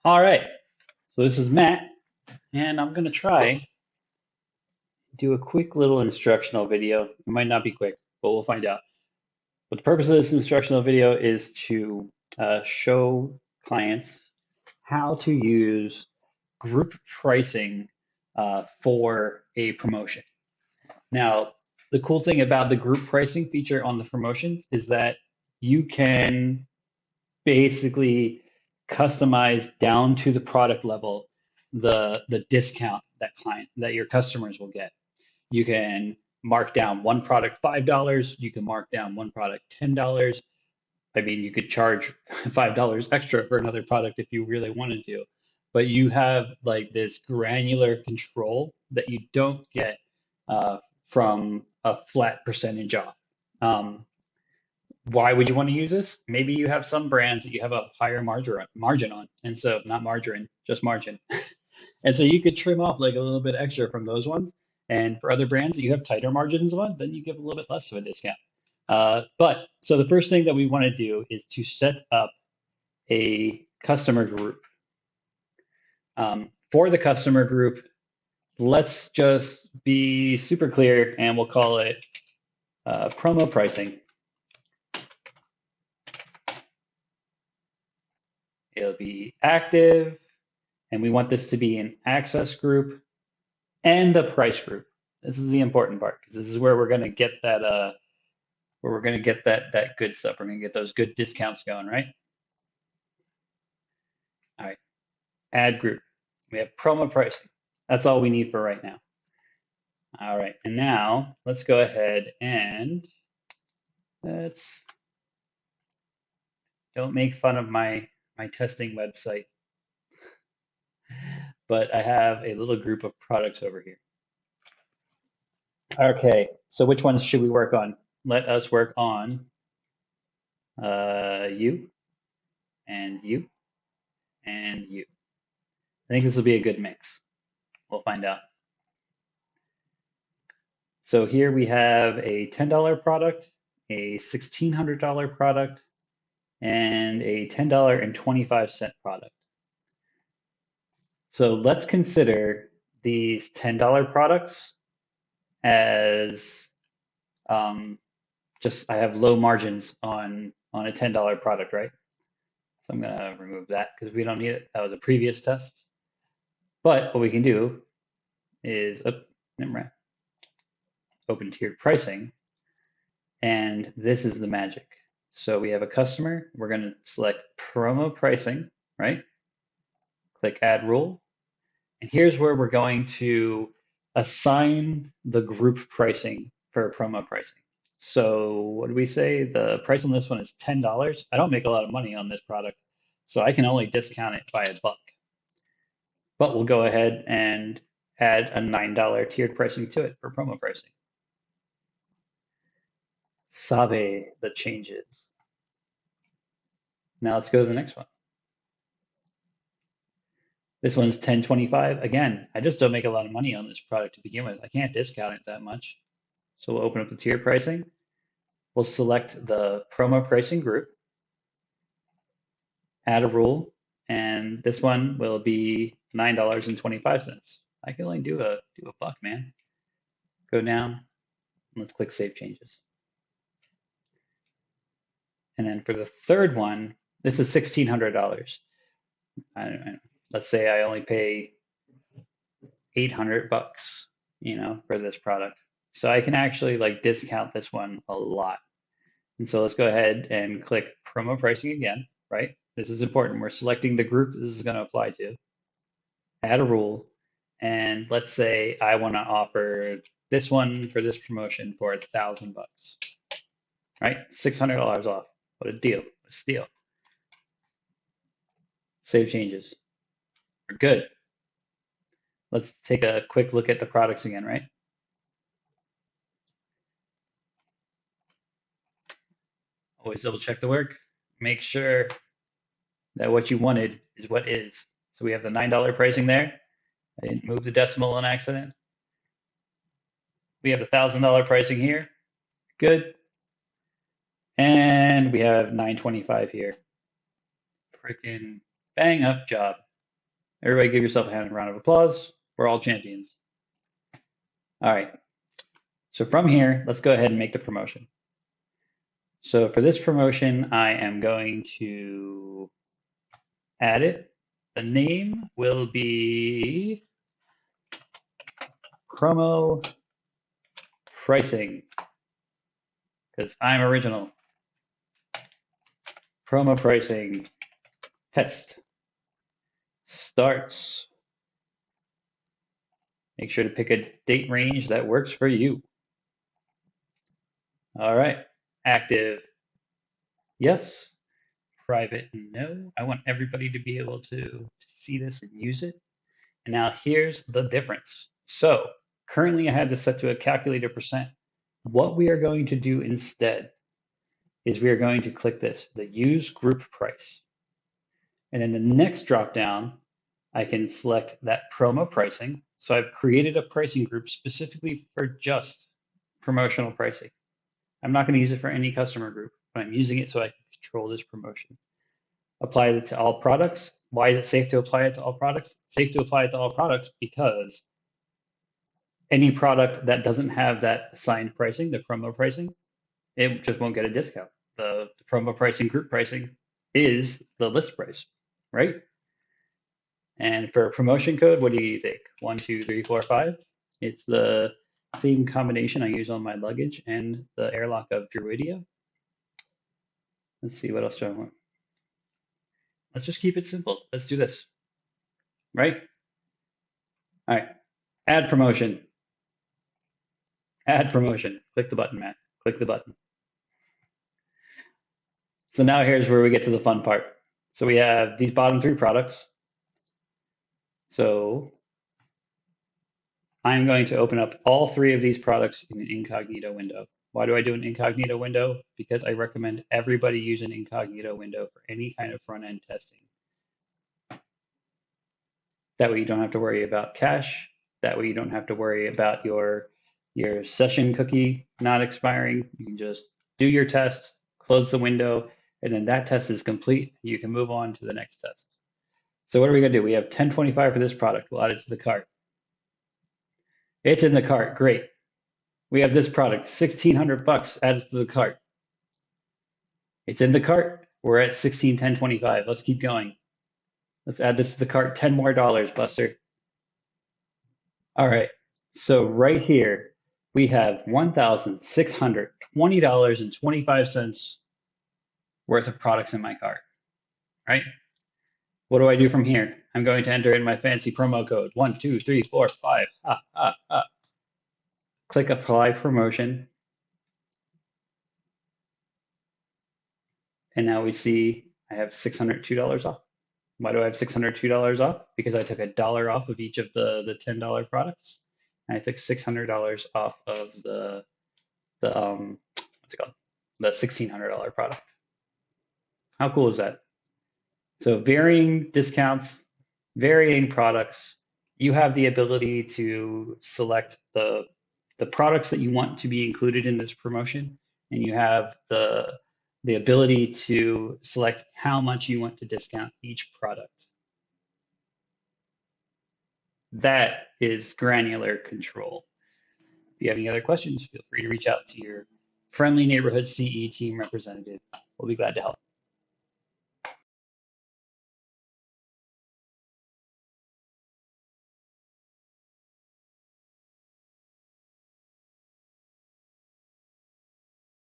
All right, so this is Matt, and I'm gonna try do a quick little instructional video. It might not be quick, but we'll find out. But the purpose of this instructional video is to show clients how to use group pricing for a promotion. Now, the cool thing about the group pricing feature on the promotions is that you can basically customize down to the product level the discount that your customers will get. You can mark down one product $5, you can mark down one product $10. I mean, you could charge $5 extra for another product if you really wanted to, but you have like this granular control that you don't get from a flat percentage off. Um, why would you want to use this? Maybe you have some brands that you have a higher margin on, and so not margarine, just margin. And so you could trim off like a little bit extra from those ones. And for other brands that you have tighter margins on, then you give a little bit less of a discount. But so the first thing that we want to do is to set up a customer group. For the customer group, let's just be super clear and we'll call it promo pricing. It'll be active, and we want this to be an access group and a price group. This is the important part because this is where we're going to get that good stuff. We're going to get those good discounts going, right? All right, add group. We have promo pricing. That's all we need for right now. All right, and now let's go ahead and let's don't make fun of my testing website, but I have a little group of products over here. Okay, so which ones should we work on? Let us work on you and you and you. I think this will be a good mix. We'll find out. So here we have a $10 product, a $1,600 product, and a $10.25 product. So let's consider these $10 products as just I have low margins on a $10 product, right? So I'm gonna remove that because we don't need it. That was a previous test. But what we can do is open tiered pricing, and this is the magic. So we have a customer, we're going to select promo pricing, right? Click add rule. And here's where we're going to assign the group pricing for promo pricing. So what do we say? The price on this one is $10. I don't make a lot of money on this product, so I can only discount it by $1. But we'll go ahead and add a $9 tiered pricing to it for promo pricing. Sabe the changes. Now let's go to the next one. This one's 10.25. Again, I just don't make a lot of money on this product to begin with. I can't discount it that much. So we'll open up the tier pricing. We'll select the promo pricing group, add a rule, and this one will be $9.25. I can only do a buck, man. Go down, and let's click Save Changes. And then for the third one, this is $1,600. Let's say I only pay 800 bucks, for this product. So I can actually like discount this one a lot. And so let's go ahead and click promo pricing again, right? This is important. We're selecting the group this is going to apply to. Add a rule. And let's say I want to offer this one for this promotion for 1,000 bucks, right? $600 off. What a deal. A steal. Save changes. We're good. Let's take a quick look at the products again, right? Always double check the work. Make sure that what you wanted is what is. So we have the $9 pricing there. I didn't move the decimal on accident. We have the $1,000 pricing here. Good. And we have $9.25 here. Freaking bang up job. Everybody give yourself a round of applause. We're all champions. All right. So from here, let's go ahead and make the promotion. So for this promotion, I am going to add it. The name will be promo pricing because I'm original. Promo pricing test starts. Make sure to pick a date range that works for you. All right. Active, yes. Private, no. I want everybody to be able to see this and use it. And now here's the difference. So currently I have this set to a calculated percent. What we are going to do instead is we are going to click this, the use group price. And in the next drop down, I can select that promo pricing. So I've created a pricing group specifically for just promotional pricing. I'm not going to use it for any customer group, but I'm using it so I can control this promotion. Apply it to all products. Why is it safe to apply it to all products? It's safe to apply it to all products because any product that doesn't have that assigned pricing, the promo pricing, it just won't get a discount. The promo pricing, group pricing is the list price, right? And for promotion code, what do you think? 1, 2, 3, 4, 5. It's the same combination I use on my luggage and the airlock of Druidia. Let's see what else do I want. Let's just keep it simple. Let's do this, right? All right, add promotion. Add promotion. Click the button, Matt. Click the button. So now here's where we get to the fun part. So we have these bottom 3 products. So I'm going to open up all 3 of these products in an incognito window. Why do I do an incognito window? Because I recommend everybody use an incognito window for any kind of front-end testing. That way you don't have to worry about cache. That way you don't have to worry about your session cookie not expiring. You can just do your test, close the window, and then that test is complete. You can move on to the next test. So what are we gonna do? We have 1025 for this product. We'll add it to the cart. It's in the cart, great. We have this product, 1,600 bucks added to the cart. It's in the cart. We're at 1610.25. Let's keep going. Let's add this to the cart. $10 more, Buster. All right. So right here, we have $1,620.25 worth of products in my cart, right? What do I do from here? I'm going to enter in my fancy promo code. 1, 2, 3, 4, 5. Click apply promotion. And now we see I have $602 off. Why do I have $602 off? Because I took $1 off of each of the $10 products. And I took $600 off of the what's it called? The $1,600 product. How cool is that? So varying discounts, varying products, you have the ability to select the products that you want to be included in this promotion, and you have the ability to select how much you want to discount each product. That is granular control. If you have any other questions, feel free to reach out to your friendly neighborhood CE team representative. We'll be glad to help.